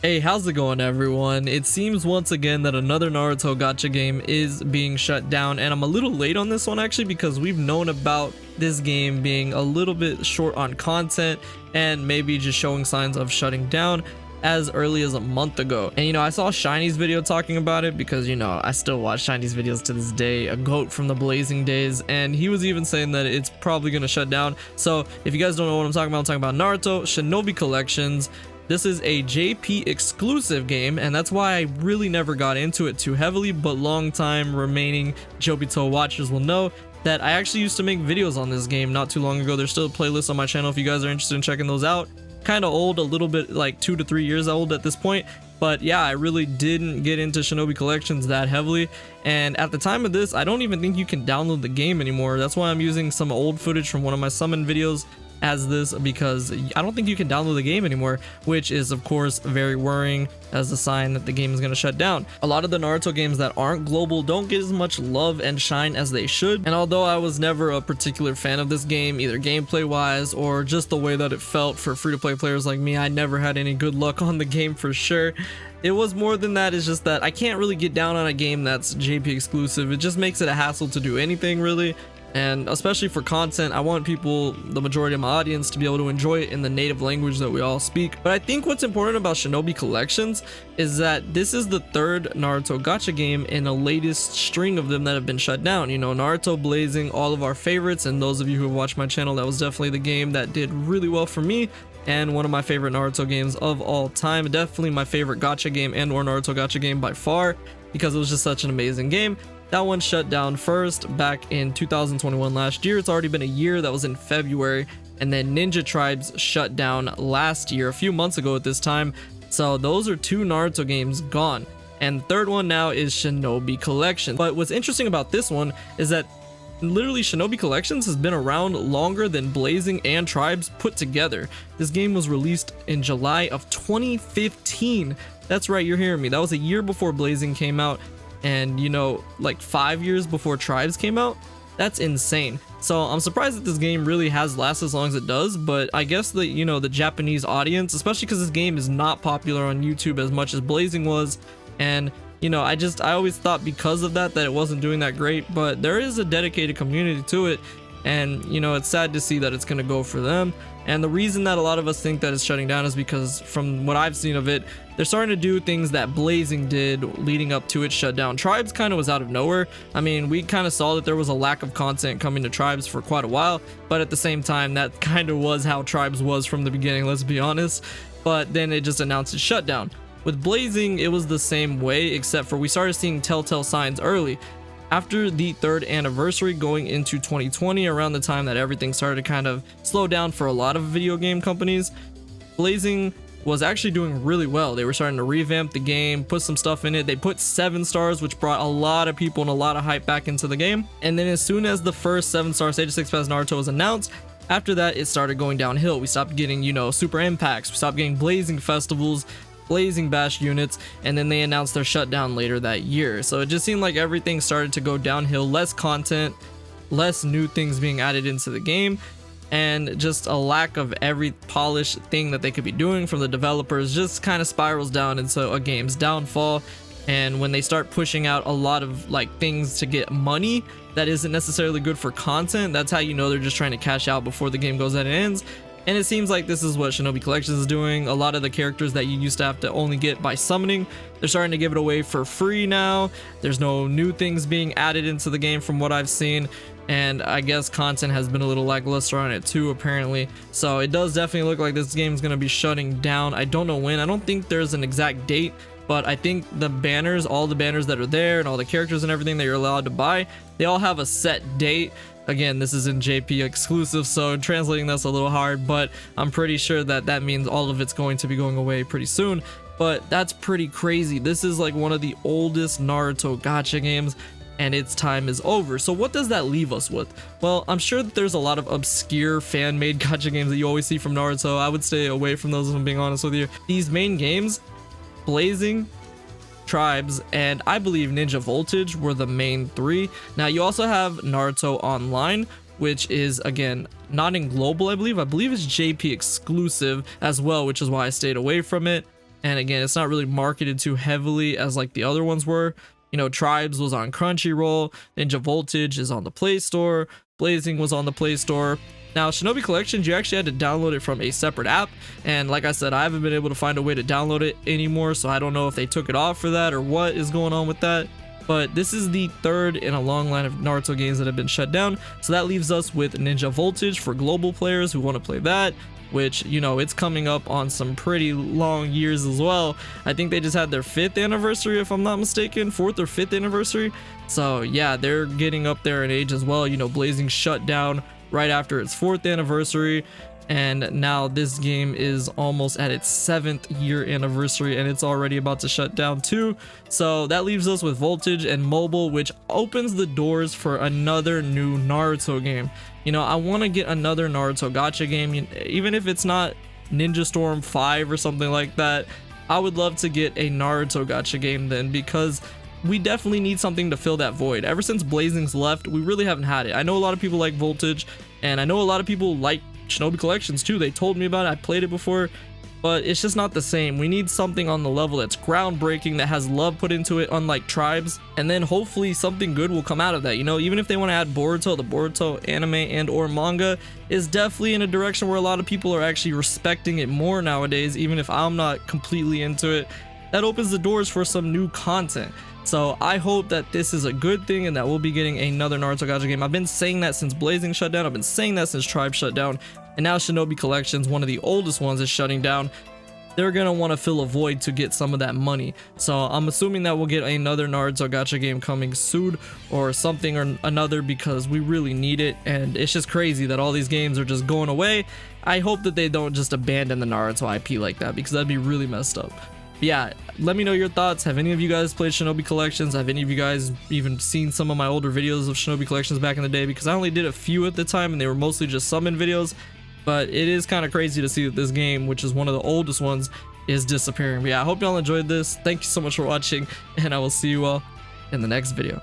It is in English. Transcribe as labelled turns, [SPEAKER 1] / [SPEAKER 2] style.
[SPEAKER 1] Hey, how's it going everyone? It seems once again that another Naruto gacha game is being shut down, and I'm a little late on this one actually because we've known about this game being a little bit short on content and maybe just showing signs of shutting down as early as a month ago. And I saw Shiny's video talking about it because I still watch Shiny's videos to this day, a goat from the blazing days, and he was even saying that it's probably gonna shut down. So if you guys don't know what I'm talking about Naruto Shinobi Collections. This is a JP exclusive game, and that's why I really never got into it too heavily, but long time remaining Jobito watchers will know that I actually used to make videos on this game not too long ago. There's still a playlist on my channel if you guys are interested in checking those out. Kind of old, a little bit like 2 to 3 years old at this point, but yeah, I really didn't get into Shinobi Collections that heavily, and at the time of this I don't even think you can download the game anymore. That's why I'm using some old footage from one of my summon videos as this, because I don't think you can download the game anymore, which is of course very worrying as a sign that the game is going to shut down. A lot of the Naruto games that aren't global don't get as much love and shine as they should, and although I was never a particular fan of this game, either gameplay wise or just the way that it felt for free-to-play players like me, I never had any good luck on the game for sure. It was more than that. It's just that I can't really get down on a game that's JP exclusive. It just makes it a hassle to do anything really. And especially for content, I want people, the majority of my audience, to be able to enjoy it in the native language that we all speak. But I think what's important about Shinobi Collections is that this is the third Naruto gacha game in a latest string of them that have been shut down. Naruto Blazing, all of our favorites, and those of you who have watched my channel, that was definitely the game that did really well for me and one of my favorite Naruto games of all time. Definitely my favorite gacha game and or Naruto gacha game by far, because it was just such an amazing game. That one shut down first back in 2021 last year. It's already been a year. That was in February. And then Ninja Tribes shut down last year, a few months ago at this time. So those are two Naruto games gone. And the third one now is Shinobi Collection. But what's interesting about this one is that literally Shinobi Collections has been around longer than Blazing and Tribes put together. This game was released in July of 2015. That's right, you're hearing me. That was a year before Blazing came out. And like 5 years before Tribes came out. That's insane. So I'm surprised that this game really has lasted as long as it does, but I guess the the Japanese audience, especially because this game is not popular on YouTube as much as Blazing was, and I always thought because of that it wasn't doing that great, but there is a dedicated community to it, and it's sad to see that it's going to go for them. And the reason that a lot of us think that it's shutting down is because from what I've seen of it, they're starting to do things that Blazing did leading up to its shutdown. Tribes kind of was out of nowhere. I mean, we kind of saw that there was a lack of content coming to Tribes for quite a while, but at the same time, that kind of was how Tribes was from the beginning, let's be honest. But then it just announced its shutdown. With Blazing, it was the same way, except for we started seeing telltale signs early. After the 3rd anniversary going into 2020, around the time that everything started to kind of slow down for a lot of video game companies, Blazing was actually doing really well. They were starting to revamp the game, put some stuff in it. They put 7 stars, which brought a lot of people and a lot of hype back into the game. And then as soon as the first 7-star Stage of 6 Pass Naruto was announced, after that it started going downhill. We stopped getting super impacts, we stopped getting Blazing festivals, Blazing Bash units, and then they announced their shutdown later that year. So it just seemed like everything started to go downhill. Less content, less new things being added into the game, and just a lack of every polished thing that they could be doing from the developers just kind of spirals down into a game's downfall. And when they start pushing out a lot of things to get money that isn't necessarily good for content, that's how they're just trying to cash out before the game goes out and ends. And it seems like this is what Shinobi Collections is doing. A lot of the characters that you used to have to only get by summoning, they're starting to give it away for free now. There's no new things being added into the game from what I've seen. And I guess content has been a little lackluster on it too, apparently. So it does definitely look like this game is going to be shutting down. I don't know when. I don't think there's an exact date, but I think the banners, all the banners that are there and all the characters and everything that you're allowed to buy, they all have a set date. Again, this is in JP exclusive, so translating that's a little hard, but I'm pretty sure that means all of it's going to be going away pretty soon. But that's pretty crazy. This is like one of the oldest Naruto gacha games, and its time is over. So what does that leave us with? Well, I'm sure that there's a lot of obscure fan-made gacha games that you always see from Naruto. I would stay away from those if I'm being honest with you. These main games, Blazing, Tribes, and I believe Ninja Voltage were the main 3. Now you also have Naruto Online, which is again not in global. I believe it's JP exclusive as well, which is why I stayed away from it. And again, it's not really marketed too heavily as like the other ones were. You know, Tribes was on Crunchyroll, Ninja Voltage is on the Play Store, Blazing was on the Play Store. Now, Shinobi Collections, you actually had to download it from a separate app, and like I said, I haven't been able to find a way to download it anymore, so I don't know if they took it off for that or what is going on with that. But this is the third in a long line of Naruto games that have been shut down, so that leaves us with Ninja Voltage for global players who want to play that, which, you know, it's coming up on some pretty long years as well. I think they just had their 5th anniversary, if I'm not mistaken, 4th or 5th anniversary. So yeah, they're getting up there in age as well. You know, Blazing shut down right after its 4th anniversary, and now this game is almost at its 7th year anniversary, and it's already about to shut down too. So that leaves us with Voltage and mobile, which opens the doors for another new Naruto game. You know, I want to get another Naruto gacha game, even if it's not Ninja Storm 5 or something like that. I would love to get a Naruto gacha game then, because we definitely need something to fill that void. Ever since Blazing's left, we really haven't had it. I know a lot of people like Voltage, and I know a lot of people like Shinobi Collections too. They told me about it, I played it before, but it's just not the same. We need something on the level that's groundbreaking, that has love put into it, unlike Tribes, and then hopefully something good will come out of that. You know, even if they want to add Boruto, the Boruto anime and or manga is definitely in a direction where a lot of people are actually respecting it more nowadays, even if I'm not completely into it. That opens the doors for some new content. So I hope that this is a good thing and that we'll be getting another Naruto gacha game. I've been saying that since Blazing shut down. I've been saying that since Tribe shut down. And now Shinobi Collections, one of the oldest ones, is shutting down. They're going to want to fill a void to get some of that money. So I'm assuming that we'll get another Naruto gacha game coming soon or something or another, because we really need it. And it's just crazy that all these games are just going away. I hope that they don't just abandon the Naruto IP like that, because that'd be really messed up. But yeah, let me know your thoughts. Have any of you guys played Shinobi Collections? Have any of you guys even seen some of my older videos of Shinobi Collections back in the day? Because I only did a few at the time, and they were mostly just summon videos. But it is kind of crazy to see that this game, which is one of the oldest ones, is disappearing. But yeah, I hope y'all enjoyed this. Thank you so much for watching, and I will see you all in the next video.